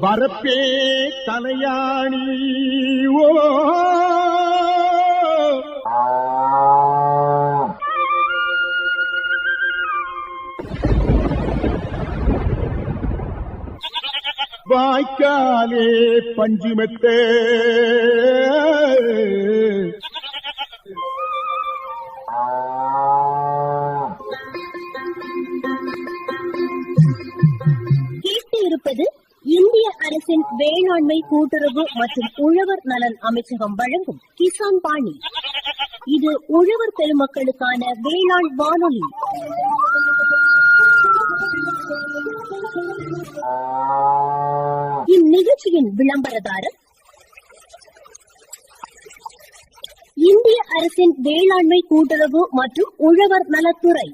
வரப்பே தலையாணி ஓ வாய்க்காலே பஞ்சுமெத்தே இருப்பது இந்திய அரசின் வேளாண்மை கூட்டுறவு மற்றும் உழவர் நலன் அமைச்சகம் வழங்கும் கிசான் பாணி. இது உழவர் பெருமக்களுக்கான வேளாண் வானொலி. இந்நிகழ்ச்சியின் விளம்பரதாரர் இந்திய அரசின் வேளாண்மை கூட்டுறவு மற்றும் உழவர் நலத்துறை.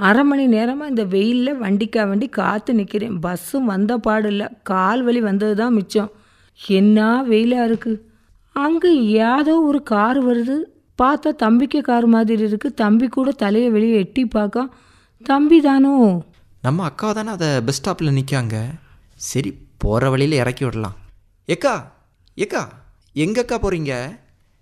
அரை மணி நேரமாக இந்த வெயிலில் வண்டிக்கா வண்டி காற்று நிற்கிறேன். பஸ்ஸும் வந்த பாடு இல்லை, கால் வலி வந்தது தான் மிச்சம். என்ன வெயிலாக இருக்குது. அங்கே ஏதோ ஒரு கார் வருது, பார்த்தா தம்பிக்கு கார் மாதிரி இருக்குது. தம்பி கூட தலையை வெளியே எட்டி பார்க்க, தம்பி தானோ நம்ம அக்கா தானே அதை பஸ் ஸ்டாப்பில் நிற்காங்க. சரி, போகிற வழியில் இறக்கி விடலாம். ஏக்கா ஏக்கா எங்கக்கா போகிறீங்க?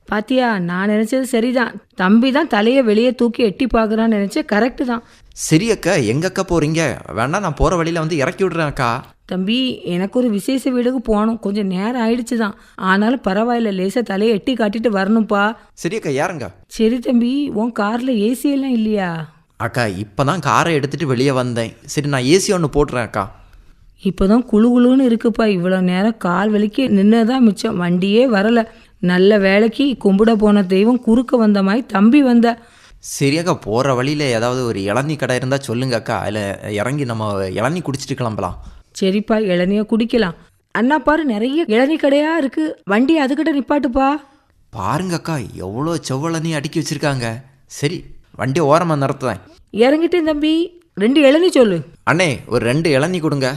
பாத்தியா, நான் நினச்சது சரிதான். தம்பி தான் தலையை வெளியே தூக்கி எட்டி பார்க்குறான்னு நினச்சேன். கரெக்டு தான். சரி அக்கா, எங்கக்கா போகிறீங்க? வேணா நான் போகிற வழியில் வந்து இறக்கி விட்றேன் அக்கா. தம்பி, எனக்கு ஒரு விசேஷ வீடுக்கு போகணும். கொஞ்சம் நேரம் ஆயிடுச்சு தான், ஆனாலும் பரவாயில்ல, லேசாக தலையை எட்டி காட்டிட்டு வரணும்ப்பா. சரி அக்கா, ஏறுங்க. சரி தம்பி, உன் காரில் ஏசி எல்லாம் இல்லையா? அக்கா, இப்போ தான் காரை எடுத்துகிட்டு வெளியே வந்தேன். சரி, நான் ஏசி ஒன்று போட்டுறேன் அக்கா. இப்போ தான் குழுகுழுன்னு இருக்குப்பா. இவ்வளோ நேரம் கால் வலிக்கு நின்னதான் மிச்சம், வண்டியே வரலை. நல்ல வேலைக்கு கும்பிட போன தெய்வம் குறுக்க வந்த மாதிரி தம்பி வந்த. சரி அக்கா, போகிற வழியில் ஏதாவது ஒரு இளநீ கடை இருந்தால் சொல்லுங்க அக்கா. அதில் இறங்கி நம்ம இளநீ குடிச்சிட்டு கிளம்பலாம். சரிப்பா, இளநியை குடிக்கலாம். அண்ணா பாரு, நிறைய இளநீ கடையாக இருக்குது. வண்டி அதுக்கிட்ட நிப்பாட்டுப்பா. பாருங்க அக்கா, எவ்வளோ செவ்வளனி அடுக்கி வச்சுருக்காங்க. சரி, வண்டியை ஓரமாக நிறுத்துவேன். இறங்கிட்டேன் தம்பி, 2 இளநீ சொல்லு. அண்ணே, ஒரு 2 இளநீ கொடுங்க.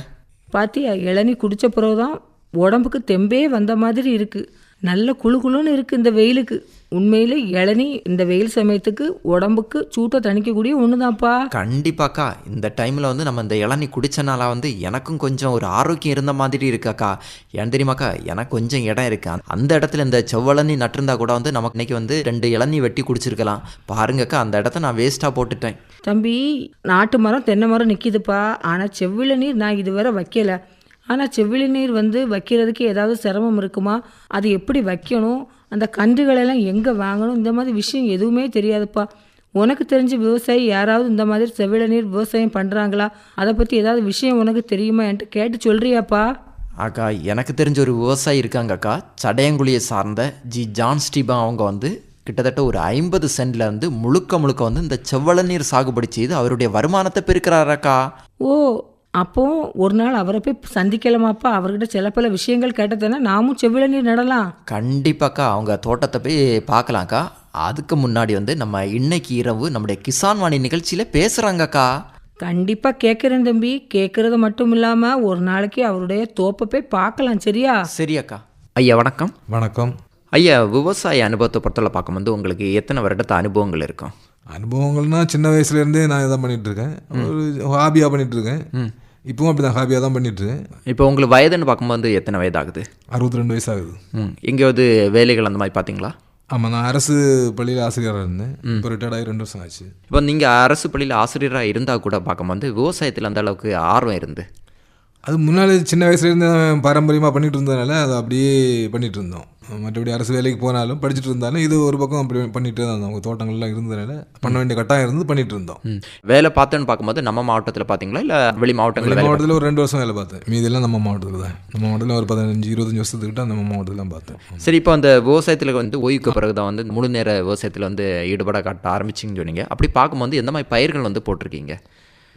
பாத்தியா, இளநீ குடித்த பிறகுதான் உடம்புக்கு தெம்பே வந்த மாதிரி இருக்குது. நல்ல குழுகுழுன்னு இருக்குது இந்த வெயிலுக்கு. உண்மையிலே இளநீ இந்த வெயில் சமயத்துக்கு உடம்புக்கு சூட்டை தணிக்கக்கூடிய ஒன்று தான்ப்பா. கண்டிப்பாக்கா, இந்த டைமில் வந்து நம்ம இந்த இளநீ குடித்தனால வந்து எனக்கும் கொஞ்சம் ஒரு ஆரோக்கியம் இருந்த மாதிரி இருக்காக்கா. ஏன் தெரியுமாக்கா, எனக்கு கொஞ்சம் இடம் இருக்குது. அந்த இடத்துல இந்த செவ்வளநீ நட்டிருந்தா கூட வந்து நமக்கு இன்றைக்கி வந்து 2 இளநீ வெட்டி குடிச்சிருக்கலாம். பாருங்கக்கா, அந்த இடத்த நான் வேஸ்ட்டாக போட்டுட்டேன். தம்பி, நாட்டு மரம் தென்னை மரம் நிற்கிதுப்பா. ஆனால் செவ்விள நீர் நான் இதுவரை வைக்கலை. ஆனால் செவ்விளி நீர் வந்து வைக்கிறதுக்கு ஏதாவது சிரமம் இருக்குமா? அது எப்படி வைக்கணும், அந்த கன்றுகளெல்லாம் எங்கே வாங்கணும், இந்த மாதிரி விஷயம் எதுவுமே தெரியாதுப்பா. உனக்கு தெரிஞ்ச விவசாயி யாராவது இந்த மாதிரி செவ்விள நீர் விவசாயம் பண்ணுறாங்களா? அதை பற்றி ஏதாவது விஷயம் உனக்கு தெரியுமா? என்கிட்ட கேட்டு சொல்கிறியாப்பா? அக்கா, எனக்கு தெரிஞ்ச ஒரு விவசாயி இருக்காங்க அக்கா. சடையங்குழியை சார்ந்த ஜான் ஸ்டீபன். அவங்க வந்து கிட்டத்தட்ட ஒரு 50 சென்டில் வந்து முழுக்க வந்து இந்த செவ்வள நீர் சாகுபடி செய்து அவருடைய வருமானத்தை பெருக்கிறாராக்கா. ஓ, அப்போ ஒரு நாள் அவரை போய் சந்திக்கலாமாப்பா? அவர்கிட்ட சில பல விஷயங்கள் கேட்டதானே நாமும் செவ்விள நீர் நடலாம். கண்டிப்பாக்கா, அவங்க தோட்டத்தை போய் பார்க்கலாம்க்கா. அதுக்கு முன்னாடி வந்து நம்ம இன்னைக்கு இரவு நம்முடைய கிசான் வாணி நிகழ்ச்சியில் பேசுகிறாங்கக்கா. கண்டிப்பாக கேட்குறேன் தம்பி. கேட்குறது மட்டும் இல்லாமல் ஒரு நாளைக்கு அவருடைய தோப்பை போய் பார்க்கலாம். சரியா? சரி அக்கா. ஐயா வணக்கம். வணக்கம் ஐயா. விவசாய அனுபவத்தை பொறுத்தவரை பார்க்கும்போது உங்களுக்கு எத்தனை வருடத்து அனுபவங்கள் இருக்கும்? அனுபவங்கள்னா சின்ன வயசுலேருந்தே நான் இதான் பண்ணிகிட்ருக்கேன். ஒரு ஹாபியாக பண்ணிகிட்ருக்கேன். இப்போவும் அப்படி தான் ஹாபியாக தான் பண்ணிட்டுருக்கேன். இப்போ உங்களுக்கு வயதுன்னு பார்க்கும்போது எத்தனை வயதாகுது? 62 வயசு ஆகுது. எங்கேயாவது வேலைகள் அந்த மாதிரி பார்த்தீங்களா? ஆமாம், நான் அரசு பள்ளியில் ஆசிரியராக இருந்தேன். இப்போ ரிட்டையர்ட் ஆகி 2 வருஷம் ஆச்சு. இப்போ நீங்கள் அரசு பள்ளியில் ஆசிரியராக இருந்தால் கூட பார்க்கும்போது விவசாயத்தில் அந்த அளவுக்கு ஆர்வம் இருந்து? அது முன்னாடி சின்ன வயசுலேருந்து பாரம்பரியமாக பண்ணிகிட்டு இருந்ததுனால அதை அப்படியே பண்ணிகிட்டு இருந்தோம். மற்றபடி அரசு வேலைக்கு போனாலும் படிச்சுட்டு இருந்தாலும் இது ஒரு பக்கம் அப்படி பண்ணிகிட்டே தான் இருந்தோம். அவங்க தோட்டங்கள்லாம் இருந்ததுனால பண்ண வேண்டிய கட்டாயம் இருந்து பண்ணிகிட்டு இருந்தோம். வேலை பார்த்தேன்னு பார்க்கும்போது நம்ம மாவட்டத்தில் பார்த்தீங்களா இல்லை வெளி மாவட்டத்தில்? ஒரு 2 வருஷம் வேலை பார்த்தேன். மீதெல்லாம் நம்ம மாவட்டத்தில் தான். நம்ம மாவட்டத்தில் ஒரு 15-20 வருஷத்துக்கிட்ட நம்ம மாவட்டத்தில் தான் பார்த்தேன். சரி, இப்போ அந்த விவசாயத்தில் வந்து ஓய்வுக்கு பிறகு தான் வந்து முழு நேர விவசாயத்தில் வந்து ஈடுபட காட்ட ஆரம்பிச்சிங்கன்னு சொன்னீங்க. அப்படி பார்க்கும்போது எந்த மாதிரி பயிர்கள் வந்து போட்டிருக்கீங்க?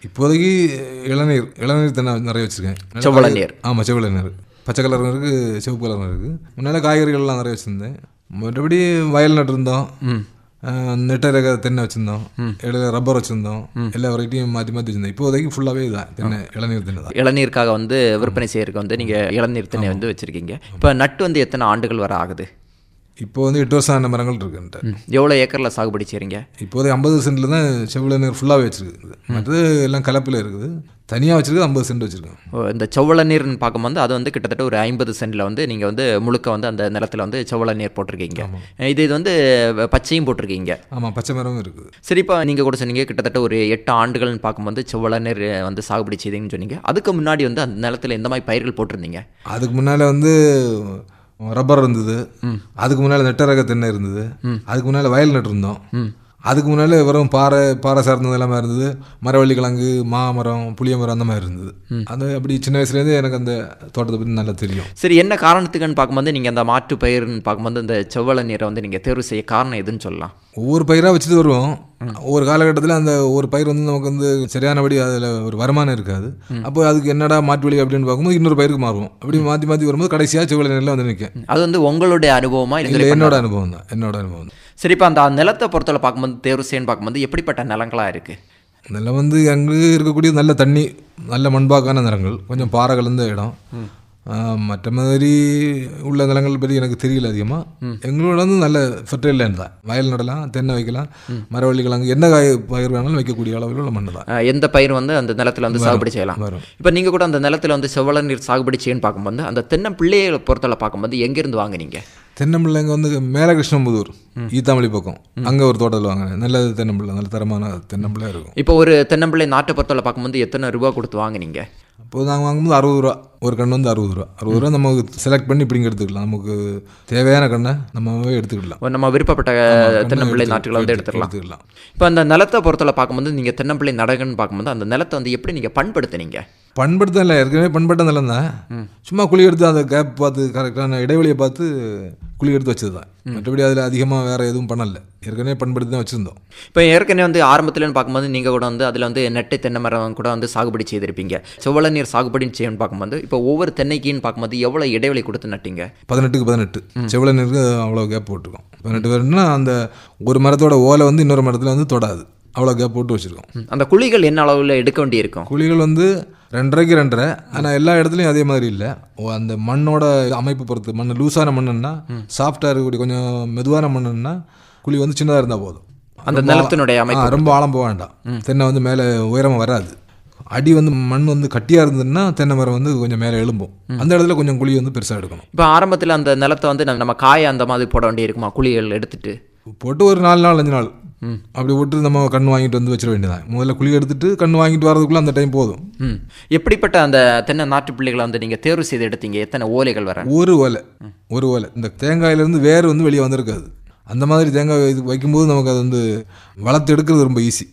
இப்போதைக்கு இளநீர் தென்னை நிறைய வச்சுருக்கேன். செவ்வள நீர். ஆமாம், செவ்வள நீர். பச்சை கலர் இருக்குது, சிவப்பு கலர் இருக்குது. முன்னால் காய்கறிகள்லாம் நிறைய வச்சுருந்தேன். மற்றபடி வயல் நட்டுருந்தோம். நெட்டரக தென்னை வச்சுருந்தோம். இடையில ரப்பர் வச்சுருந்தோம். எல்லா வெரைட்டியும் மாற்றி வச்சுருந்தோம். இப்போதைக்கு ஃபுல்லாகவே இதுதான் தென்னை, இளநீர் தென்னை தான். இளநீருக்காக வந்து விற்பனை செய்யறதுக்கு வந்து நீங்கள் இளநீர் தென்னை வந்து வச்சுருக்கீங்க. இப்போ நட்டு வந்து எத்தனை ஆண்டுகள் வர ஆகுது? இப்போ வந்து 8 வருஷம் ஆன மரங்கள் இருக்குன்ட்டு. எவ்வளோ ஏக்கரில் சாகுபடி செய்கிறீங்க? இப்போதைக்கு 50 சென்டில் தான் செவ்விளநீர் ஃபுல்லாகவே வச்சுருக்குது. மற்றது எல்லாம் கலப்பில் இருக்குது. தனியாக வச்சுருக்கு 50 சென்ட் வச்சுருக்கோம். இந்த செவ்வள நீர்னு பார்க்கும்போது அது வந்து கிட்டத்தட்ட ஒரு 50 சென்டில் வந்து நீங்கள் வந்து முழுக்க வந்து அந்த நிலத்தில் வந்து செவ்வள நீர் போட்டிருக்கீங்க. இது வந்து பச்சையும் போட்டிருக்கீங்க. ஆமாம், பச்சை மரமும் இருக்குது. சரி, இப்போ நீங்கள் கூட சொன்னீங்க கிட்டத்தட்ட ஒரு 8 ஆண்டுகள்னு பார்க்கும்போது செவ்வள நீர் வந்து சாகுபடி செய்தீங்கன்னு சொன்னீங்க. அதுக்கு முன்னாடி வந்து அந்த நிலத்தில் எந்த மாதிரி பயிர்கள் போட்டிருந்தீங்க? அதுக்கு முன்னால் வந்து ரப்பர் இருந்தது. அதுக்கு முன்னால் நெட்டரக தென்னை இருந்தது. அதுக்கு முன்னால் வயல் நட்டுருந்தோம். அதுக்கு முன்னால் வெறும் பாறை சார்ந்தது எல்லாமே இருந்தது. மரவள்ளி கிழங்கு, மாமரம், புளிய மரம் அந்த மாதிரி இருந்தது. அது அப்படி சின்ன வயசுலேருந்து எனக்கு அந்த தோட்டத்தை பற்றி நல்லா தெரியும். சரி, என்ன காரணத்துக்குன்னு பார்க்கும்போது நீங்கள் அந்த மாற்று பயிர்னு பார்க்கும்போது இந்த செவ்வள நீரை வந்து நீங்கள் தேர்வு செய்ய காரணம் எதுன்னு சொல்லலாம்? ஒவ்வொரு பயிராக வச்சுட்டு வருவோம். ஒவ்வொரு காலகட்டத்தில் அந்த ஒரு பயிர் வந்து நமக்கு வந்து சரியானபடி அதில் ஒரு வருமானம் இருக்காது. அப்போ அதுக்கு என்னடா மாற்று வழி அப்படின்னு பார்க்கும்போது இன்னொரு பயிருக்கு மாறுவோம். அப்படி மாற்றி வரும்போது கடைசியாக செவ்வள நீரில் வந்து நிற்கும். அது வந்து உங்களுடைய அனுபவமா? இல்லை, என்னோட அனுபவம் தான். சரி, இப்போ அந்த நிலத்தை பொறுத்தவரை பார்க்கும்போது தேர்வு செய்யன்னு பார்க்கும்போது எப்படிப்பட்ட நிலங்களாக இருக்குது? நிலம் வந்து அங்கே இருக்கக்கூடிய நல்ல தண்ணி, நல்ல மண்பாக்கான நிலங்கள், கொஞ்சம் பாறை கலந்த இடம். மற்ற மாதிரி உள்ள நிலங்கள் பற்றி எனக்கு தெரியல அதிகமாக. எங்களோட வந்து நல்ல ஃபெர்டைல் லேண்ட் தான். வயல் நடலாம், தென்னை வைக்கலாம், மரவள்ளி கிழங்கு, என்ன பயிர் வேணாலும் வைக்கக்கூடிய அளவில் உள்ள மண் தான். எந்த பயிர் வந்து அந்த நிலத்தில் வந்து சாகுபடி செய்யலாம். இப்போ நீங்கள் கூட அந்த நிலத்தில் வந்து செவ்வள நீர் சாகுபடி செய்யன்னு பார்க்கும்போது அந்த தென்னை பிள்ளைகளை பொறுத்தவரை பார்க்கும்போது எங்கேருந்து வாங்குனீங்க? தென்னம்பிள்ளைங்க வந்து மேலே கிருஷ்ணம்புதூர், ஈத்தாமொழி பக்கம், அங்கே ஒரு தோட்டத்தில் வாங்கினேன். நல்ல தென்னம்பிள்ளை, நல்ல தரமான தென்னம்பிள்ளை இருக்கும். இப்போ ஒரு தென்னம்பிள்ளை நாட்டை பொறுத்தவரை பார்க்கும்போது எத்தனை ரூபா கொடுத்து வாங்கினீங்க? அப்போது நாங்கள் வாங்கும்போது 60 ரூபா ஒரு கன்று வந்து 60 ரூபா. 60 ரூபா நமக்கு செலக்ட் பண்ணி இப்படிங்க எடுத்துக்கலாம். நமக்கு தேவையான கண்ணை நம்ம எடுத்துக்கலாம். நம்ம விருப்பப்பட்ட தென்னம்பிள்ளை நாட்டுகளை வந்து எடுத்துக்கலாம். இப்போ அந்த நிலத்தை பொறுத்தவரை பார்க்கும்போது நீங்கள் தென்னம்பிள்ளை நடகன்னு பார்க்கும்போது அந்த நிலத்தை வந்து எப்படி நீங்கள் பண்படுத்துனீங்க? பண்படுத்த இல்லை, ஏற்கனவே பண்பட்ட நிலம் தான். சும்மா குழி எடுத்து அந்த கேப் பார்த்து கரெக்டான இடைவெளியை பார்த்து குழி எடுத்து வச்சது தான். மற்றபடி அதில் அதிகமாக வேறு எதுவும் பண்ணலை. ஏற்கனவே பண்படுத்தி தான் வச்சுருந்தோம். இப்போ ஏற்கனவே வந்து ஆரம்பத்துலன்னு பார்க்கும்போது நீங்கள் கூட வந்து அதில் வந்து நெட்டை தென்னை மரம் கூட வந்து சாகுபடி செய்திருப்பீங்க. செவ்வள நீர் சாகுபடின்னு செய்யணும்னு பார்க்கும்போது இப்போ ஒவ்வொரு தென்னைக்குன்னு பார்க்கும்போது எவ்வளோ இடைவெளி கொடுத்து நட்டிங்க? 18க்கு 18 செவ்வள நீருக்கு அவ்வளோ கேப் போட்டுருக்கோம். 18 பேருன்னா அந்த ஒரு மரத்தோட ஓலை வந்து இன்னொரு மரத்தில் வந்து தொடாது, அவ்வளோ கேப் போட்டு வச்சுருக்கோம். அந்த குழிகள் என்ன அளவில் எடுக்க வேண்டியிருக்கும்? குழிகள் வந்து 2.5க்கு 2.5. ஆனால் எல்லா இடத்துலையும் அதே மாதிரி இல்லை. அந்த மண்ணோட அமைப்பு பொறுத்து. மண் லூஸான மண்ணுன்னா, சாஃப்டாக இருக்கக்கூடிய கொஞ்சம் மெதுவான மண்ணுன்னா குழி வந்து சின்னதாக இருந்தால் போதும். அந்த நிலத்தினுடைய அமைப்பு ரொம்ப ஆழம் போக வேண்டாம். தென்னை வந்து மேலே உயரமாக வராது. அடி வந்து மண் வந்து கட்டியாக இருந்ததுன்னா தென்னை மரம் வந்து கொஞ்சம் மேலே எழும்பும். அந்த இடத்துல கொஞ்சம் குழி வந்து பெருசாக எடுக்கணும். இப்போ ஆரம்பத்தில் அந்த நிலத்தை வந்து நம்ம காய அந்த மாதிரி போட வேண்டி இருக்குமா? குழிகள் எடுத்துட்டு போட்டு ஒரு 4 நாள் 5 நாள் அப்படி விட்டு நம்ம கன்று வாங்கிட்டு வந்து வச்சிட வேண்டியதான். முதல்ல குழி எடுத்துட்டு கன்று வாங்கிட்டு வரதுக்குள்ள அந்த டைம் போதும். எப்படிப்பட்ட அந்த தென்னை நாட்டு பிள்ளைகளை வந்து நீங்கள் தேர்வு செய்து எடுத்தீங்க? எத்தனை ஓலைகள் வர? ஒரு ஓலை. இந்த தேங்காயிலேருந்து வேறு வந்து வெளியே வந்திருக்காது. அந்த மாதிரி தேங்காய் இது வைக்கும்போது நமக்கு அது வந்து வளர்த்து எடுக்கிறது ரொம்ப ஈஸி.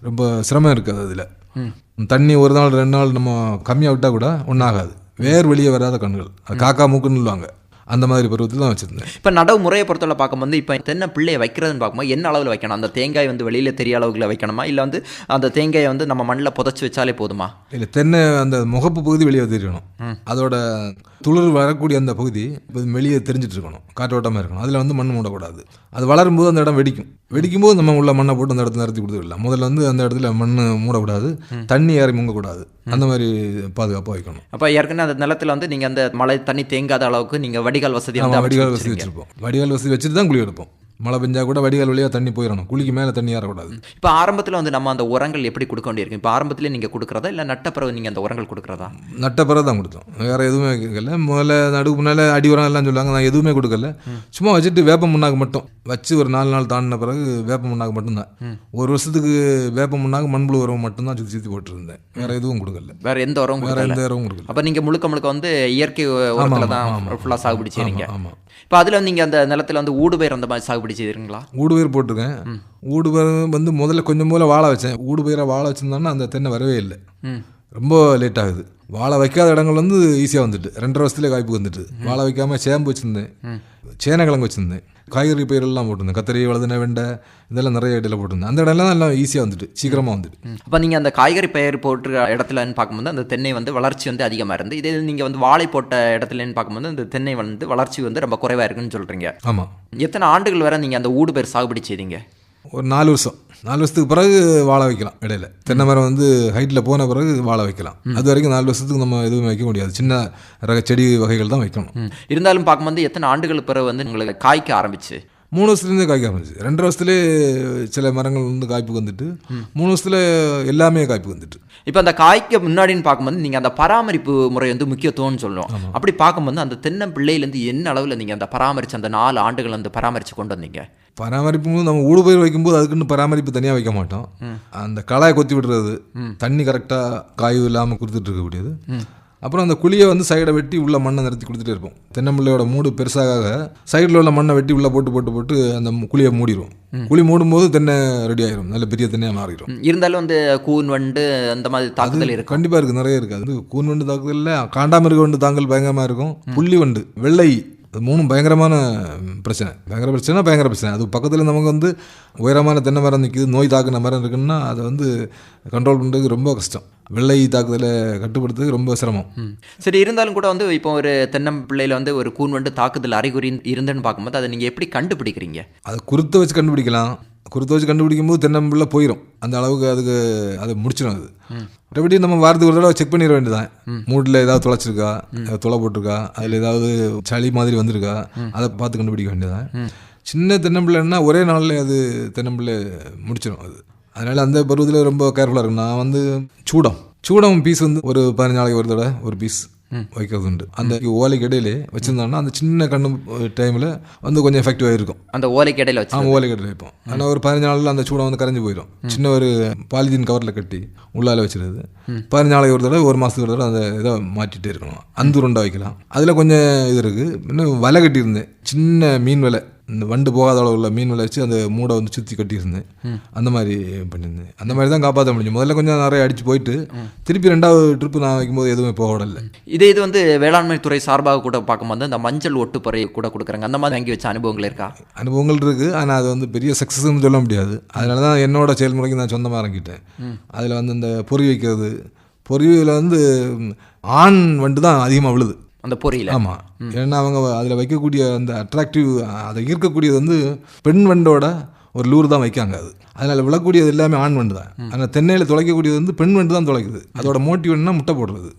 ரொம்ப சிரமம் இருக்காது. அதில் தண்ணி ஒரு நாள் 2 நாள் நம்ம கம்மியாக விட்டால் கூட ஒன்றாகாது. வேர் வெளியே வராத கண்ணுகள், அது காக்கா மூக்குன்னு சொல்லுவாங்க. அந்த மாதிரி பருவத்தில் தான் வச்சுருந்தேன். இப்போ நடவு முறையை பொறுத்தவரை பார்க்கும்போது இப்போ தென்னை பிள்ளையை வைக்கிறதுன்னு பார்க்கும்போது என்ன அளவில் வைக்கணும்? அந்த தேங்காய் வந்து வெளியில் தெரிய அளவுக்குள்ள வைக்கணுமா, இல்லை வந்து அந்த தேங்காயை வந்து நம்ம மண்ணில் புதைச்சி வச்சாலே போதுமா? இல்லை, தென்னை அந்த முகப்பு பகுதி வெளியே தெரியணும். அதோட துளிர் வரக்கூடிய அந்த பகுதி வெளியே தெரிஞ்சிட்டு இருக்கணும், காற்றோட்டமாக இருக்கணும். அதில் வந்து மண் மூடக்கூடாது. அது வளரும்போது அந்த இடம் வெடிக்கும் போது நம்ம உள்ள மண்ணை போட்டு அந்த இடத்துல நிறுத்தி கொடுத்துக்கலாம். முதல்ல வந்து அந்த இடத்துல மண் மூடக்கூடாது, தண்ணி ஏறி முங்கக்கூடாது. அந்த மாதிரி பாதுகாப்பாக வைக்கணும். அப்போ ஏற்கனவே அந்த நிலத்தில் வந்து நீங்கள் அந்த மழை தண்ணி தேங்காத அளவுக்கு நீங்கள் வடிகால் வசதி வடிகால் வசதி வச்சுருப்போம். வடிகால் வசதி வச்சுட்டு தான் குழி எடுப்போம். மழை பெஞ்சா கூட வடிகால் வழியாக தண்ணி போயிடணும், குழிக்கு மேலே தண்ணி ஏறக்கூடாது. இப்போ ஆரம்பத்தில் வந்து நம்ம அந்த உரங்கள் எப்படி கொடுக்க வேண்டியிருக்கும்? இப்போ ஆரம்பத்திலே நீங்கள் கொடுக்குறதா இல்லை நட்டப்பிறகு நீங்கள் அந்த உரங்கள் கொடுக்குறதா? நட்டப்பிறகு தான் கொடுத்தோம், வேறு எதுவுமே கொடுக்கல. முதல்ல நடுவு முன்னால் அடி உரம் எல்லாம் சொல்லுவாங்க, நான் எதுவுமே கொடுக்கல. சும்மா வச்சுட்டு வேப்ப முன்னாக்கு மட்டும் வச்சு ஒரு 4 நாள் தாண்டின பிறகு வேப்ப முன்னாக்கு மட்டும்தான். ஒரு வருஷத்துக்கு வேப்ப முன்னாக்கு மண்புழு உரம் மட்டும்தான் சுற்றி போட்டுருந்தேன். வேறு எதுவும் கொடுக்கல, வேறு எந்த உரம் கொடுக்கல. அப்போ நீங்கள் முழுக்க வந்து இயற்கை உரத்தில் தான் ஃபுல்லாக சாகுபடி செய்றீங்க. ஆமாம். இப்போ அதில் நீங்கள் அந்த நிலத்தில் வந்து ஊடுபயிர் அந்த மாதிரி சாகுபடி செய்திருங்களா? ஊடுபயிர் போட்டிருக்கேன். ஊடுபயிர் வந்து முதல்ல கொஞ்சம் போல வாழை வச்சேன். ஊடுபயிரை வாழை வச்சுருந்தோன்னா அந்த தென்னை வரவே இல்லை, ரொம்ப லேட் ஆகுது. வாழை வைக்காத இடங்கள் வந்து ஈஸியாக வந்துட்டு 2.5 வருஷத்துலேயே காய்ப்பு வந்துட்டு. வாழை வைக்காமல் சேம்பு வச்சுருந்தேன், சேனக்கிழங்கு வச்சுருந்தேன், காய்கறி பயிரெல்லாம் போட்டிருந்தேன், கத்திரி, வளதுன, வெண்டை, இதெல்லாம் நிறைய இடையில போட்டிருந்தேன். அந்த இடம்லாம் எல்லாம் ஈஸியாக வந்துட்டு, சீக்கிரமாக வந்துட்டு. அப்போ நீங்கள் அந்த காய்கறி பயிர் போட்டு இடத்துலன்னு பார்க்கும்போது அந்த தென்னை வந்து வளர்ச்சி வந்து அதிகமாக இருந்து, இதே நீங்கள் வந்து வாழை போட்ட இடத்துலன்னு பார்க்கும்போது அந்த தென்னை வந்து வளர்ச்சி வந்து ரொம்ப குறைவாக இருக்குன்னு சொல்கிறீங்க. ஆமாம். எத்தனை ஆண்டுகள் வரை நீங்கள் அந்த ஊடுபயிர் சாகுபடி செய்தீங்க? ஒரு 4 வருஷம் 4 வருஷத்துக்கு பிறகு வாழை வைக்கலாம். இடையில தென்னை மரம் வந்து ஹைட்டில் போன பிறகு வாழை வைக்கலாம். அது வரைக்கும் 4 வருஷத்துக்கு நம்ம எதுவுமே வைக்க முடியாது. சின்ன ரக செடி வகைகள் தான் வைக்கணும். இருந்தாலும் பார்க்கும்போது எத்தனை ஆண்டுகள் பிறகு வந்து உங்களுக்கு காய்க்க ஆரம்பிச்சு? 3 வருஷத்துலேருந்தே காய்க்க ஆரம்பிச்சு. 2 வருஷத்துலேயே சில மரங்கள் வந்து காய்ப்புக்கு வந்துட்டு 3 வருஷத்துல எல்லாமே காய்ப்புக்கு வந்துட்டு. இப்போ அந்த காய்க்க முன்னாடின்னு பார்க்கும்போது நீங்கள் அந்த பராமரிப்பு முறை வந்து முக்கியத்துவம்னு சொல்லுவோம். அப்படி பார்க்கும்போது அந்த தென்னம்பிள்ளையிலேருந்து என்ன அளவில் நீங்கள் அந்த பராமரித்து அந்த 4 ஆண்டுகள் வந்து பராமரித்து கொண்டு வந்தீங்க? பராமரிப்பு நம்ம ஊடுபயிர் வைக்கும்போது அதுக்குன்னு பராமரிப்பு தனியாக வைக்க மாட்டோம். அந்த களாயை கொத்தி விடுறது, தண்ணி கரெக்டாக காய்வு இல்லாமல் கொடுத்துட்டு இருக்கக்கூடியது. அப்புறம் அந்த குழியை வந்து சைடை வெட்டி உள்ள மண்ணை நிறுத்தி கொடுத்துட்டே இருப்போம். தென்னம்பிள்ளையோட மூடு பெருசாக சைடில் உள்ள மண்ணை வெட்டி உள்ளே போட்டு அந்த குழியை மூடிடுவோம். குழி மூடும்போது தென்னை ரெடி ஆயிரும், நல்ல பெரிய தென்னையாக மாறிடும். இருந்தாலும் வந்து கூன் வண்டு அந்த மாதிரி தாக்குதல் இருக்கு, கண்டிப்பாக இருக்குது, நிறைய இருக்குது. அது கூன் வண்டு தாக்குதலில் காண்டாமிருக வண்டு தாக்கல் பயங்கரமாக இருக்கும். புள்ளி வண்டு, வெள்ளை, அது 3 பயங்கர பிரச்சனை. அது பக்கத்தில் நமக்கு வந்து உயரமான தென்னை மரம் நிற்கிது, நோய் தாக்குன மரம் இருக்குன்னா அதை வந்து கண்ட்ரோல் பண்ணுறதுக்கு ரொம்ப கஷ்டம். வெள்ளை தாக்குதலை கட்டுப்படுத்துறதுக்கு ரொம்ப சிரமம். சரி, இருந்தாலும் கூட வந்து இப்போ ஒரு தென்னம்பிள்ளையில் வந்து ஒரு கூன் வண்டு தாக்குதல் அறிகுறி இருந்துன்னு பார்க்கும்போது அதை நீங்கள் எப்படி கண்டுபிடிக்கிறீங்க? அதை குருத்தை வச்சு கண்டுபிடிக்கலாம். குருத்தை வச்சு கண்டுபிடிக்கும் போது தென்னம்பிள்ளை போயிடும், அந்த அளவுக்கு அதை முடிச்சிடும். அது மற்றபடி நம்ம வாரத்துக்கு ஒரு தடவை செக் பண்ணிட வேண்டியதான். மூட்டில் ஏதாவது துளைச்சிருக்கா, துளை போட்டிருக்கா, அதில் ஏதாவது சளி மாதிரி வந்திருக்கா, அதை பார்த்து கண்டுபிடிக்க வேண்டியதான். சின்ன தென்னம்பிள்ளைன்னா ஒரே நாளில் அது தென்னம்பிள்ளை முடிச்சிடும். அது அதனால் அந்த பருவத்தில் ரொம்ப கேர்ஃபுல்லாக இருக்கும். நான் வந்து சூடம் பீஸ் வந்து ஒரு 15 நாளைக்கு ஒரு தடவை ஒரு பீஸ் வைக்கிறது உண்டு. அந்த ஓலைக்கு இடையிலே வச்சுருந்தோம்னா அந்த சின்ன கண்ணு டைமில் வந்து கொஞ்சம் எஃபெக்டிவாக இருக்கும். அந்த ஓலைக்கு இடையில வச்சு ஓலைக்கு இடையில வைப்போம். ஆனால் ஒரு 15 நாளில் அந்த சூடம் வந்து கரைஞ்சி போயிடும். சின்ன ஒரு பாலித்தீன் கவரில் கட்டி உள்ளால வச்சுருது. 15 நாளைக்கு ஒரு தடவை, ஒரு மாதத்துக்கு ஒரு தடவை அந்த இதை மாற்றிட்டே இருக்கணும். அந்த உருண்டை வைக்கலாம். அதில் கொஞ்சம் இது இருக்குது. இன்னும் வலை கட்டியிருந்தேன், சின்ன மீன் வலை, இந்த வண்டு போகாத அளவு உள்ள மீன் வலை வச்சு அந்த மூடை வந்து சுற்றி கட்டியிருந்தேன். அந்த மாதிரி பண்ணியிருந்தேன். அந்த மாதிரி தான் காப்பாற்ற முடியும். முதல்ல கொஞ்சம் நிறைய அடித்து போயிட்டு திருப்பி 2வது ட்ரிப்பு நான் வைக்கும்போது எதுவுமே போக விடலை. இது வந்து வேளாண்மை துறை சார்பாக கூட பார்க்கும்போது அந்த மஞ்சள் ஒட்டுப்பறை கூட கொடுக்குறாங்க. அந்த மாதிரி வாங்கி வச்ச அனுபவங்கள் இருக்கா? அனுபவங்கள் இருக்குது. ஆனால் அது வந்து பெரிய சக்ஸஸ்ன்னு சொல்ல முடியாது. அதனால தான் என்னோட செயல்முறைக்கு நான் சொந்தமாக இறங்கிட்டேன். அதில் வந்து இந்த பொறி வைக்கிறது, பொறியில் வந்து ஆண் வண்டு தான் அதிகமாக விழுது அந்த பொறியில். ஆமாம், ஏன்னா அவங்க அதில் வைக்கக்கூடிய அந்த அட்ராக்டிவ், அதை ஈர்க்கக்கூடியது வந்து பெண் வண்டோட ஒரு லூர் தான் வைக்காங்க. அதனால் விழக்கூடியது எல்லாமே ஆண் வண்டு தான். ஆனால் தென்னையில் துளைக்கக்கூடியது வந்து பெண் வண்டு தான் துளைக்குது. அதோட மோட்டிவ் என்னன்னா முட்டை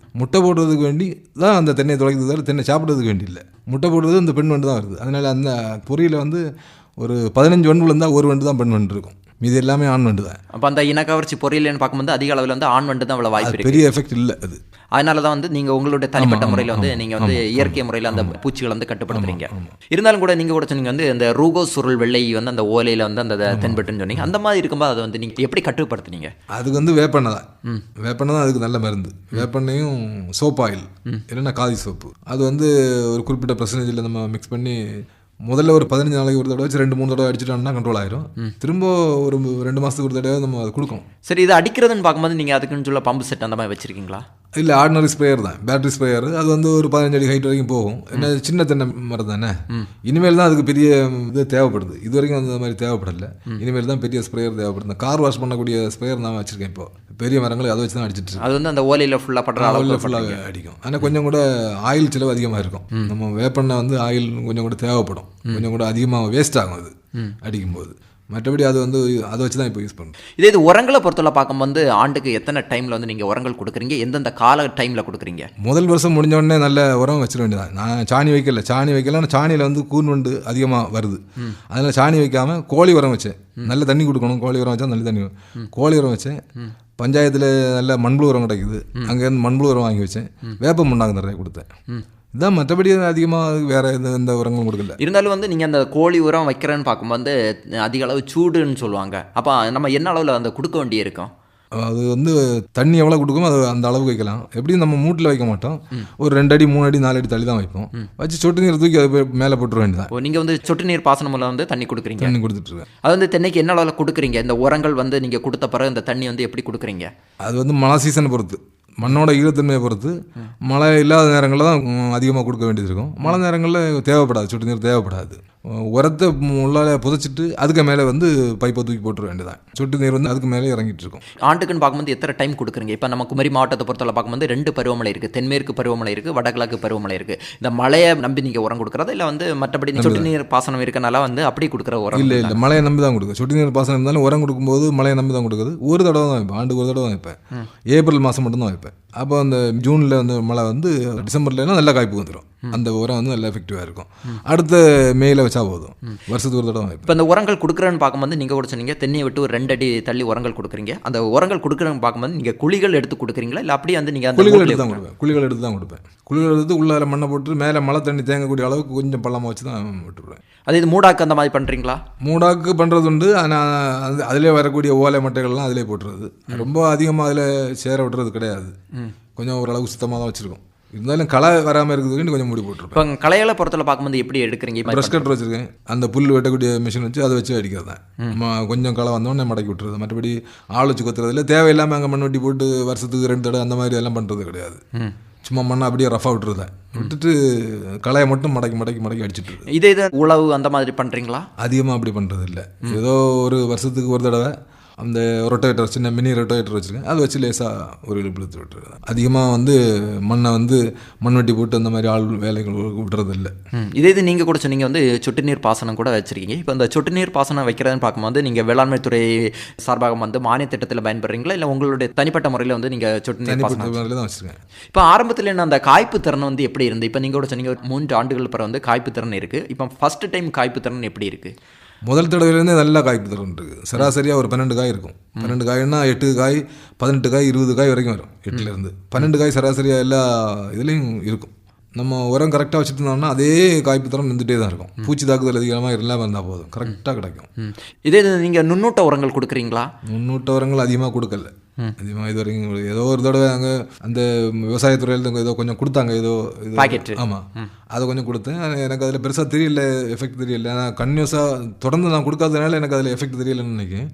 போடுறதுக்கு வேண்டி தான் அந்த தென்னையை துளைக்குது, தவிர தென்னை சாப்பிட்றதுக்கு வேண்டி இல்லை. முட்டை போடுறது அந்த பெண் வண்டு தான் வருது. அதனால் அந்த பொறியில் வந்து ஒரு 15 வண்டு இருந்தால் ஒரு வண்டு தான் பெண் வண்டு இருக்கும், மீது எல்லாமே ஆண் வண்டு தான். அப்போ அந்த இனக்கவர்ச்சி பொறியில்னு பார்க்கும்போது அதிக அளவில் வந்து ஆண் வண்டு தான் அவ்வளோ வாய்ப்பு இருக்குது, பெரிய எஃபெக்ட் இல்லை. அது அதனால தான் வந்து நீங்கள் உங்களுடைய தனிப்பட்ட முறையில் வந்து நீங்கள் வந்து இயற்கை முறையில் அந்த பூச்சிகளை வந்து கட்டுப்படுத்துறீங்க. இருந்தாலும் கூட நீங்கள் கூட சொன்னீங்க வந்து இந்த ரூகோ சுருள் வெள்ளை வந்து அந்த ஓலையில் வந்து அந்த தென்பட்டுன்னு சொன்னீங்க. அந்த மாதிரி இருக்கும்போது அதை வந்து நீங்கள் எப்படி கட்டுப்படுத்துனீங்க? அதுக்கு வந்து வேப்பெண்ணெய் தான் அதுக்கு நல்ல மருந்து. வேப்பெண்ணையும் சோப் ஆயில், இல்லைன்னா காதி சோப்பு, அது வந்து ஒரு குறிப்பிட்ட பர்சன்டேஜில் நம்ம மிக்ஸ் பண்ணி முதல்ல ஒரு 15 நாளைக்கு ஒரு தடவை வச்சு 2-3 தடவை அடிச்சுட்டோம்னா கண்ட்ரோல் ஆயிரும். திரும்ப ஒரு 2 மாதத்துக்கு ஒரு தடவை நம்ம அதை கொடுக்கணும். சரி, இது அடிக்கிறதுன்னு பார்க்கும்போது நீங்கள் அதுக்குன்னு சொல்ல பம்பு செட் அந்த மாதிரி வச்சுருக்கீங்களா? இல்லை, ஆர்டினரி ஸ்ப்ரேயர் தான், பேட்டரி ஸ்ப்ரேயர். அது வந்து ஒரு 15 அடி ஹைட் வரைக்கும் போகும். என்ன சின்ன தென்னை மரம் தானே, இனிமேல் தான் அதுக்கு பெரிய இது தேவைப்படுது. இது வரைக்கும் அந்த மாதிரி தேவைப்படலை. இனிமேல் தான் பெரிய ஸ்ப்ரேயர் தேவைப்படுது. கார் வாஷ் பண்ணக்கூடிய ஸ்ப்ரேயர் நான் வச்சுருக்கேன். இப்போ பெரிய மரங்கள் அதை வச்சு தான் அடிச்சிட்டு. அது வந்து அந்த ஓலையில் ஃபுல்லாக படுற அளவில் ஃபுல்லாக அடிக்கும். ஆனால் கொஞ்சம் கூட ஆயில் செலவு அதிகமாக இருக்கும். நம்ம வேப்பெண்ணெய் வந்து ஆயில் கொஞ்சம் கூட தேவைப்படும், கொஞ்சம் கூட அதிகமாக வேஸ்ட் ஆகும் அது அடிக்கும்போது. மற்றபடி அது வந்து அதை வச்சு தான் இப்போ யூஸ் பண்ணுறோம். இது உரங்களை பொறுத்தவரை பார்க்கும்போது ஆண்டுக்கு எத்தனை டைமில் வந்து நீங்கள் உரங்கள் கொடுக்குறீங்க, எந்தெந்த கால டைமில் கொடுக்குறீங்க? முதல் வருஷம் முடிஞ்ச உடனே நல்ல உரம் வச்சிட வேண்டியதான். நான் சாணி வைக்கலாம். சாணியில் வந்து கூன் வண்டு அதிகமாக வருது. அதனால் சாணி வைக்காமல் கோழி உரம் வச்சேன். நல்ல தண்ணி கொடுக்கணும். கோழி உரம் வச்சா நல்ல தண்ணி. கோழி உரம் வச்சேன். பஞ்சாயத்தில் நல்ல மண்புழு உரம் கிடைக்குது, அங்கேருந்து மண்புழு உரம் வாங்கி வச்சேன். வேப்ப முன்னாங்க நிறைய கொடுத்தேன். இதான், மற்றபடி அதிகமாக வேறு எந்த உரங்களும் கொடுக்கல. இருந்தாலும் வந்து நீங்கள் அந்த கோழி உரம் வைக்கிறேன்னு பார்க்கும்போது அதிக அளவு சூடுன்னு சொல்லுவாங்க. அப்போ நம்ம என்ன அளவில் அந்த கொடுக்க வேண்டிய இருக்கும்? அது வந்து தண்ணி எவ்வளோ கொடுக்குமோ அது அந்த அளவுக்கு வைக்கலாம். எப்படியும் நம்ம மூட்டில் வைக்க மாட்டோம். ஒரு 2 அடி 3 அடி 4 அடி தள்ளி தான் வைப்போம். வச்சு சொட்டு நீர் தூக்கி அது மேலே போட்டுற வேண்டியதான். நீங்கள் வந்து சொட்டு நீர் பாசனம் மூலம் வந்து தண்ணி கொடுக்குறீங்க? தண்ணி கொடுத்துட்ருக்கேன். அது வந்து தென்னைக்கு என்ன அளவில் கொடுக்குறீங்க? இந்த உரங்கள் வந்து நீங்கள் கொடுத்த பிறகு இந்த தண்ணி வந்து எப்படி கொடுக்குறீங்க? அது வந்து மழை சீசனை பொறுத்து, மண்ணோட ஈரத்தன்மையை பொறுத்து. மழை இல்லாத நேரங்களில் தான் அதிகமாக கொடுக்க வேண்டியது இருக்கும். மழை நேரங்களில் தேவைப்படாது, சொட்டு நீர் தேவைப்படாது. உரத்தை உள்ளால புதைச்சிட்டு அதுக்கு மேலே வந்து பைப்பை தூக்கி போட்டுற வேண்டியதான். சொட்டு நீர் வந்து அதுக்கு மேலே இறங்கிட்டு இருக்கும். ஆண்டுக்குன்னு பார்க்கும்போது எத்தனை டைம் கொடுக்குறீங்க? இப்போ நம்ம குமரி மாவட்டத்தை பொறுத்தவரை பார்க்கும்போது 2 பருவமழை இருக்குது. தென்மேற்கு பருவமழை இருக்குது, வடகிழக்கு பருவமழை இருக்குது. இந்த மழையை நம்பி நீங்கள் உரம் கொடுக்குறதா இல்லை வந்து மற்றபடி சொட்டு நீர் பாசனம் இருக்கனால வந்து அப்படி கொடுக்குற உரம்? இல்லை மழையை நம்பி தான் கொடுக்குது. சொட்டு நீர் பாசனம் இருந்தாலும் உரம் கொடுக்கும்போது மழையை நம்பி தான் கொடுக்குது. ஒரு தடவை தான் வைப்பேன், ஆண்டுக்கு ஒரு தடவை தான் வைப்பேன். ஏப்ரல் மாதம் மட்டும்தான் வைப்பேன். அப்போ அந்த ஜூனில் வந்து மழை வந்து டிசம்பர்லாம் நல்லா காய்ப்பு வந்துடும். அந்த உரம் வந்து நல்லா எஃபெக்டிவாக இருக்கும். அடுத்த மேல வச்சா போதும், வருஷத்துக்கு ஒரு தடவை. இப்போ இந்த உரங்கள் கொடுக்குறேன்னு பார்க்கும்போது நீங்கள் கூட சொன்னீங்க தென்னையை விட்டு ஒரு 2 அடி தள்ளி உரங்கள் கொடுக்குறீங்க. அந்த உரங்கள் கொடுக்குறேன்னு பார்க்கும்போது நீங்கள் குழிகள் எடுத்து கொடுக்குறீங்களா இல்லை அப்படியே வந்து நீங்கள் குழிகள் எடுத்து தான் கொடுப்பேன். குழிகள் எடுத்து தான் கொடுப்பேன். குழிகள் எடுத்து உள்ளார மண்ணை போட்டு மேலே மழை தண்ணி தேங்கக்கூடிய அளவுக்கு கொஞ்சம் பள்ளமாக வச்சு தான் விட்டுருவேன். அது இது மூடாக்கு அந்த மாதிரி பண்ணுறீங்களா? மூடாக்கு பண்ணுறது உண்டு. ஆனால் அதிலே வரக்கூடிய ஓலை மட்டைகள்லாம் அதிலே போட்டுறது. ரொம்ப அதிகமாக அதில் சேர விட்டுறது கிடையாது. கொஞ்சம் ஓரளவுக்கு சுத்தமாக தான் வச்சுருக்கோம். இருந்தாலும் களை வராமல் இருக்கிறதுக்கு கொஞ்சம் மூடி போட்டுருப்பேன். இப்போ களையால பொறுத்தல பார்க்கும்போது எப்படி எடுக்கிறீங்க? ப்ரஷ் கட்டர் வச்சுருக்கேன். அந்த புல் வெட்டக்கூடிய மிஷின் வச்சு அதை வச்சு அடிக்கிறது தான். கொஞ்சம் களை வந்தோடனே மடக்கி விட்டுறது. மற்றபடி ஆள் வச்சு கொத்துறதுல தேவையில்லாமல் அங்கே மண் வெட்டி போட்டு வருஷத்துக்கு 2 தடவை அந்த மாதிரி எல்லாம் பண்ணுறது கிடையாது. சும்மா மண்ணை அப்படியே ரஃபாக விட்டுருதேன். விட்டுட்டு களையை மட்டும் மடக்கி மடக்கி மடக்கி அடிச்சுட்டு. இதே உழவு அந்த மாதிரி பண்ணுறீங்களா? அதிகமாக அப்படி பண்ணுறது இல்லை. ஏதோ ஒரு வருஷத்துக்கு ஒரு தடவை அந்த ரொட்டேட்டர், சின்ன மினி ரொட்டேட்டர் வச்சுருக்கேன். அதை வச்சு லேசாக ஒரு இழுத்து விட்டுருது. அதிகமாக வந்து மண்ணை வந்து மண் வெட்டி போட்டு அந்த மாதிரி ஆள் வேலைகள் விட்டுறது இல்லை. இது நீங்கள் கூட சொன்னீங்க வந்து சொட்டு நீர் பாசனம் கூட வச்சுருக்கீங்க. இப்போ இந்த சொட்டு நீர் பாசனம் வைக்கிறதுன்னு பார்க்கும்போது நீங்கள் வேளாண்மை துறை சார்பாக வந்து மானிய திட்டத்தில் பயன்படுறீங்களா இல்லை உங்களுடைய தனிப்பட்ட முறையில் வந்து நீங்கள் சொட்டு நீர் பாசனம் தான் வச்சுருக்கேன்? இப்போ ஆரம்பத்தில் என்ன அந்த காய்ப்பு திறன் வந்து எப்படி இருந்து? இப்போ நீங்கள் கூட சொன்னீங்க 3 ஆண்டுகள் பிறகு வந்து காய்ப்பு திறன் இருக்குது. இப்போ ஃபஸ்ட்டு டைம் காய்ப்பு திறன் எப்படி இருக்குது? முதல் தடவையிலேருந்தே நல்லா காய்ப்பு திறன் இருக்குது. சராசரியாக ஒரு 12 காய் இருக்கும். 12 காய்னா 8 காய், 18 காய், 20 காய் வரைக்கும் வரும். 8லேருந்து 12 காய் சராசரியாக எல்லா இதுலேயும் இருக்கும். நம்ம உரம் கரெக்டாக வச்சுட்டு இருந்தோம்னா அதே காய்ப்பு தரம் நின்றுட்டே தான் இருக்கும். பூச்சி தாக்குதல் அதிகமாக இல்லாமல் இருந்தால் போதும், கரெக்டாக கிடைக்கும். இதே நீங்கள் நுண்ணூட்ட உரங்கள் கொடுக்குறீங்களா? நுண்ணூட்ட உரங்கள் அதிகமாக கொடுக்கல. அதிகமாக இது வரைக்கும் ஏதோ ஒரு தடவை அங்கே அந்த விவசாயத்துறையில் ஏதோ கொஞ்சம் கொடுத்தாங்க, ஏதோ பாக்கெட். ஆமாம், அதை கொஞ்சம் கொடுத்தேன். எனக்கு அதில் பெருசாக தெரியல, எஃபெக்ட் தெரியல. நான் கன்யூஸாக தொடர்ந்து நான் கொடுக்காததுனால எனக்கு அதில் எஃபெக்ட் தெரியலன்னு நினைக்கிறேன்.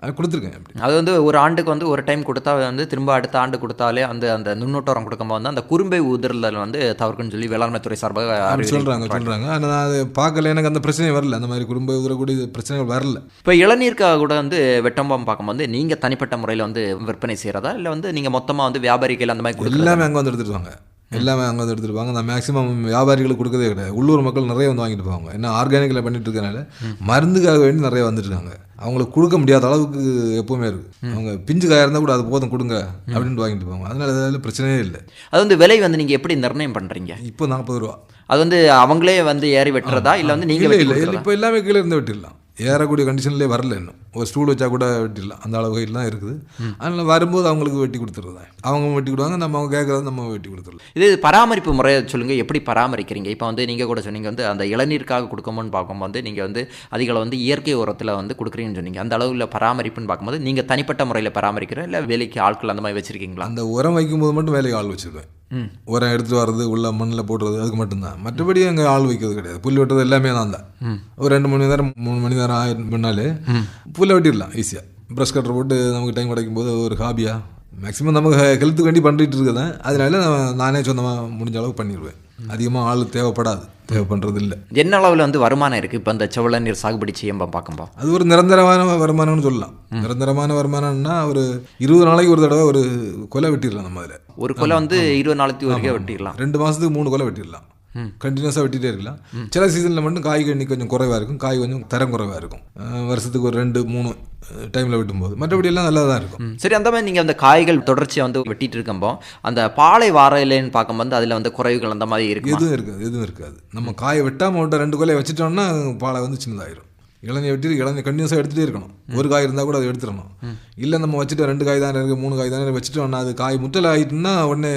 அது கொடுத்துருக்கேன். அப்படி அது வந்து ஒரு ஆண்டுக்கு வந்து ஒரு டைம் கொடுத்தா வந்து திரும்ப அடுத்த ஆண்டு கொடுத்தாலே அந்த அந்த நுண்ணூட்டம் கொடுக்கும்போது வந்து அந்த குறும்பை உதிரல் வந்து தவறுக்குன்னு சொல்லி வேளாண்மை துறை சார்பாக சொல்கிறாங்க. ஆனால் நான் அதை பார்க்கல, எனக்கு அந்த பிரச்சனை வரல. அந்த மாதிரி குறும்பை உதிரக்கூடிய பிரச்சனைகள் வரல. இப்போ இளநீருக்காக கூட வந்து வெட்டம்பம் பார்க்கும்போது நீங்கள் தனிப்பட்ட முறையில் வந்து விற்பனை செய்கிறதா இல்லை வந்து நீங்கள் மொத்தமாக வந்து வியாபாரிகள் அந்த மாதிரி எல்லாமே அங்கே வந்து எடுத்துகிட்டு வாங்க? எல்லாமே அங்கே வந்து எடுத்துகிட்டு போவாங்க. நான் மேக்ஸிமம் வியாபாரிகளுக்கு கொடுக்கறதே கிடையாது. உள்ளூர் மக்கள் நிறைய வந்து வாங்கிட்டு போவாங்க. ஏன்னா ஆர்கானிக்கில் பண்ணிட்டு இருக்கனால மருந்துக்காக வேண்டி நிறைய வந்துட்டுருக்காங்க. அவங்களுக்கு கொடுக்க முடியாத அளவுக்கு எப்பவுமே இருக்குது. அவங்க பிஞ்சு காயாக இருந்தால் கூட அது போதும் கொடுங்க அப்படின்ட்டு வாங்கிட்டு போவாங்க. அதனால அதில் பிரச்சனையே இல்லை. அது வந்து விலை வந்து நீங்கள் எப்படி நிர்ணயம் பண்ணுறீங்க? இப்போ 40 ரூபா. அது வந்து அவங்களே வந்து ஏறி வெட்டுறதா இல்லை வந்து நீங்கள்? இல்லை, இப்போ எல்லாமே கீழே இருந்து வெட்டிடலாம். ஏறக்கூடிய கண்டிஷன்லேயே வரல. இன்னும் ஒரு ஸ்டூல் வச்சா கூட வெட்டிடலாம், அந்த அளவு கையில் தான் இருக்குது. அதனால் வரும்போது அவங்களுக்கு வெட்டி கொடுத்துருதான். அவங்க வெட்டி கொடுவாங்க, நம்ம அவங்க கேட்குறத நம்ம வெட்டி கொடுத்துடலாம். இது பராமரிப்பு முறையை சொல்லுங்கள், எப்படி பராமரிக்கிறீங்க? இப்போ வந்து நீங்கள் கூட சொன்னீங்க வந்து அந்த இளநீருக்காக கொடுக்கணும்னு பார்க்கும்போது நீங்கள் வந்து அதிகளை வந்து இயற்கை உரத்தில் வந்து கொடுக்குறீங்கன்னு சொன்னீங்க. அந்த அளவில் பராமரிப்புன்னு பார்க்கும்போது நீங்கள் தனிப்பட்ட முறையில் பராமரிக்கிறேன் இல்லை வேலைக்கு ஆட்கள் அந்த மாதிரி வச்சுருக்கீங்களா? அந்த உரம் வைக்கும்போது மட்டும் வேலைக்கு ஆள் வச்சுருவேன். உரம் எடுத்துகிட்டு வர்றது, உள்ள மண்ணில் போடுறது, அதுக்கு மட்டும்தான். மற்றபடி அங்கே ஆள் வைக்கிறது கிடையாது. புல் வெட்டுறது எல்லாமே நான் தான். ஒரு 2 மணி நேரம் 3 மணி நேரம் ஆயிரம் பண்ணாலே புல்லை வெட்டிடலாம் ஈஸியாக. ப்ரஷ் கட்டர் போட்டு நமக்கு டைம் கிடைக்கும் போது ஒரு ஹாபியாக மேக்ஸிமம் நமக்கு ஹெல்த்துக்கு வேண்டி பண்ணிட்டு இருக்குதான். அதனால நானே சொந்தமாக முடிஞ்ச அளவுக்கு பண்ணிடுவேன். அதிகமாக ஆள் தேவைப்படுறது இல்லை. என்ன அளவில் வந்து வருமானம் இருக்குது இப்போ இந்த செவ்வளநீர் சாகுபடி செய்யும் பார்க்கும்போது? அது ஒரு நிரந்தரமான வருமானம்னு சொல்லலாம். நிரந்தரமான வருமானம்னா ஒரு 20 நாளைக்கு ஒரு தடவை ஒரு கொலை வெட்டிடலாம். நம்ம அதில் ஒரு கொலை வந்து 20 நாளைக்கு வரைக்கும் வெட்டிடலாம். 2 மாதத்துக்கு 3 கொலை வெட்டிடலாம். கண்டினியூஸாக வெட்டிகிட்டே இருக்கலாம். சில சீசனில் மட்டும் காய் கண்ணி கொஞ்சம் குறைவாக இருக்கும், காய் கொஞ்சம் தரம் குறைவாக இருக்கும். வருஷத்துக்கு ஒரு 2-3 டைமில் வெட்டும்போது மற்றபடி எல்லாம் நல்லா தான் இருக்கும். சரி, அந்த மாதிரி நீங்கள் அந்த காய்கள் தொடர்ச்சியாக வந்து வெட்டிட்டு இருக்கும்போ அந்த பாலை வாரையிலேன்னு பார்க்கும்போது அதில் வந்து குறைவுகள் அந்த மாதிரி இருக்குது? எதுவும் இருக்காது. நம்ம காயை வெட்டாமல் விட்ட 2 கொலையை வச்சுட்டோம்னா பாலை வந்து சின்னதாயிரும். இளநீ வெட்டி இளநீ கண்டினியூஸாக எடுத்துகிட்டே இருக்கணும். ஒரு காய் இருந்தால் கூட அதை எடுத்துடணும். இல்லை நம்ம வச்சுட்டு 2 காய் தானே இருக்குது, 3 காய் தானே வச்சுட்டோம்னா அது காய் முத்தல் ஆகிட்டுன்னா உடனே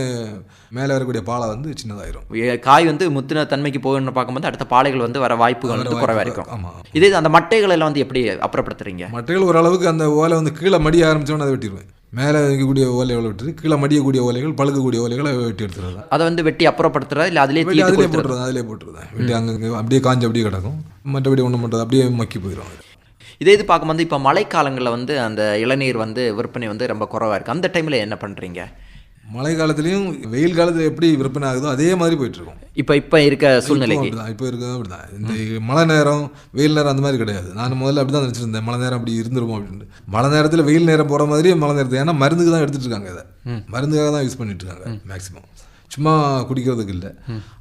மேலே வரக்கூடிய பாலை வந்து சின்னதாயிரும். காய் வந்து முத்தின தன்மைக்கு போகணும்னு பார்க்கும்போது அடுத்த பாலைகள் வந்து வர வாய்ப்புகள் வந்து குறைவாக இருக்கும். ஆமாம். இதே அந்த மட்டைகள் எல்லாம் வந்து எப்படி அப்புறப்படுத்துறீங்க? மட்டைகள் ஓரளவுக்கு அந்த ஓலை வந்து கீழே மடிய ஆரம்பிச்சோன்னு அதை வெட்டிடுவேன். மேலே வைக்கக்கூடிய ஓலைகளை விட்டுட்டு கீழே மடியக்கூடிய ஓலைகள், பழுக்கக்கூடிய ஓலைகளை வெட்டி எடுத்துறது. அதை வந்து வெட்டி அப்புறப்படுத்துறது இல்லை அதிலே போட்டுருது? அதிலே போட்டுருதேன். வெட்டி அங்கே அப்படியே காஞ்சி அப்படியே கிடக்கும். மற்றபடி ஒன்றும் பண்ணுறது அப்படியே மக்கி போயிடும். இதே இது பார்க்கும்போது இப்போ மழைக்காலங்களில் வந்து அந்த இளநீர் வந்து விற்பனை வந்து ரொம்ப குறைவாக இருக்குது. அந்த டைமில் என்ன பண்ணுறீங்க? மழை காலத்துலயும் வெயில் காலத்துல எப்படி விற்பனை ஆகுதோ அதே மாதிரி போயிட்டு இருக்கும். இப்போ இருக்க சூழ்நிலைக்கு இப்போ இருக்கிறது அப்படிதான். இந்த மழை நேரம் வெயில் நேரம் அந்த மாதிரி கிடையாது. நான் முதல்ல அப்படிதான் நினைச்சிருந்தேன், மழை நேரம் அப்படி இருந்துருமோ அப்படின்னு. மழை நேரத்தில் வெயில் நேரம் போற மாதிரி மழை நேரத்தில், ஏன்னா மருந்துக்கு தான் எடுத்துட்டு இருக்காங்க, இதை மருந்துக்காக தான் யூஸ் பண்ணிட்டு இருக்காங்க மேக்சிமம், சும்மா குடிக்கிறதுக்கு இல்லை.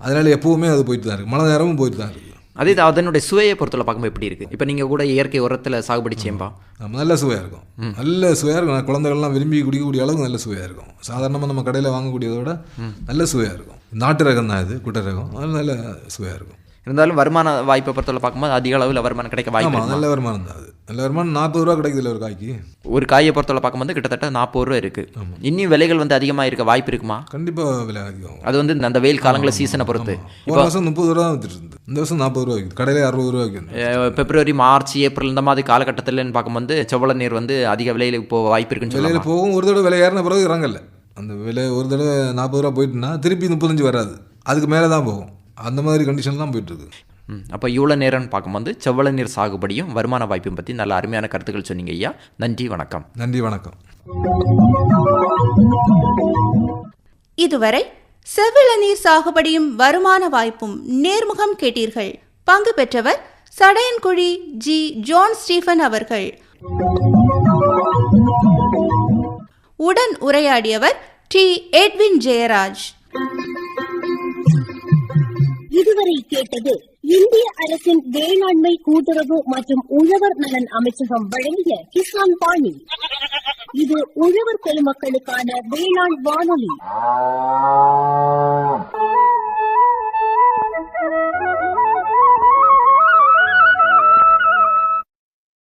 அதனால எப்பவுமே அது போயிட்டு தான் இருக்கு, மழை நேரமும் போயிட்டு தான் இருக்கு. அதே அதனுடைய சுவையை பொறுத்தவரை பார்க்கும்போது எப்படி இருக்குது? இப்போ நீங்கள் கூட இயற்கை உரத்தில் சாகுபடி செய்யும்பா நல்ல சுவையாக இருக்கும், நல்ல சுவையாக இருக்கும். குழந்தைகள்லாம் விரும்பி குடிக்கக்கூடிய அளவுக்கு நல்ல சுவையாக இருக்கும். சாதாரணமாக நம்ம கடையில் வாங்கக்கூடியதை விட நல்ல சுவையாக இருக்கும். நாட்டு ரகம் தான் இது, குட்டை ரகம், அது நல்ல சுவையாக இருக்கும். இருந்தாலும் வருமான வாய்ப்பை பொறுத்தவரை பார்க்கும்போது அதிக அளவில் வருமானம் கிடைக்க வாய்ப்பு. நல்ல வருமானம் தான் அது. நல்ல வருமானம். 40 ரூபா கிடைக்குதுல்ல ஒரு காய்க்கு. ஒரு காயை பொறுத்தவரை பார்க்கும்போது கிட்டத்தட்ட 40 ரூபா இருக்குது. இன்னும் விலைகள் வந்து அதிகமாக இருக்க வாய்ப்பு இருக்குமா? கண்டிப்பாக விலை அதிகம். அது வந்து அந்த வெயில் காலங்களில் சீசனை பொறுத்து. இப்போ வருஷம் 30 ரூபா வந்துட்டு இருந்து, இந்த வருஷம் 40 ரூபா விற்குது, கடையில் 60 ரூபா விற்குது. பிப்ரவரி, மார்ச், ஏப்ரல் இந்த மாதிரி காலகட்டத்தில்னு பார்க்கும்போது செவ்வள நீர் வந்து அதிக விலையில் போக வாய்ப்பு இருக்குன்னு விலையில் சொல்லலாம். போகும். ஒரு தடவை விலை ஏறின பிறகு இறங்கல. அந்த விலை ஒரு தடவை 40 ரூபா போயிட்டுனா திருப்பி 35 வராது, அதுக்கு மேலே தான் போகும். அந்த மாதிரி கண்டிஷன் தான் போயிட்டுருக்கு. அப்போ இவ்வளோ நேரம்னு பார்க்கும்போது செவ்வள நீர் சாகுபடியும் வருமான வாய்ப்பையும் பற்றி நல்ல அருமையான கருத்துக்கள் சொன்னீங்க ஐயா. நன்றி, வணக்கம். நன்றி, வணக்கம். இதுவரை செவ்விளநீர் சாகுபடியும் வருமான வாய்ப்பும் நேர்முகம் கேட்டீர்கள். பங்கு பெற்றவர் சடையன்குழி ஜி. ஜான் ஸ்டீஃபன் அவர்கள். உடன் உரையாடியவர் டி. எட்வின் ஜெயராஜ். இதுவரை கேட்டது இந்திய அரசின் வேளாண்மை கூட்டுறவு மற்றும் உழவர் நலன் அமைச்சகம் வழங்கிய கிசான் பாணி. இது உழவர் பெருமக்களுக்கான வேளாண் வானொலி.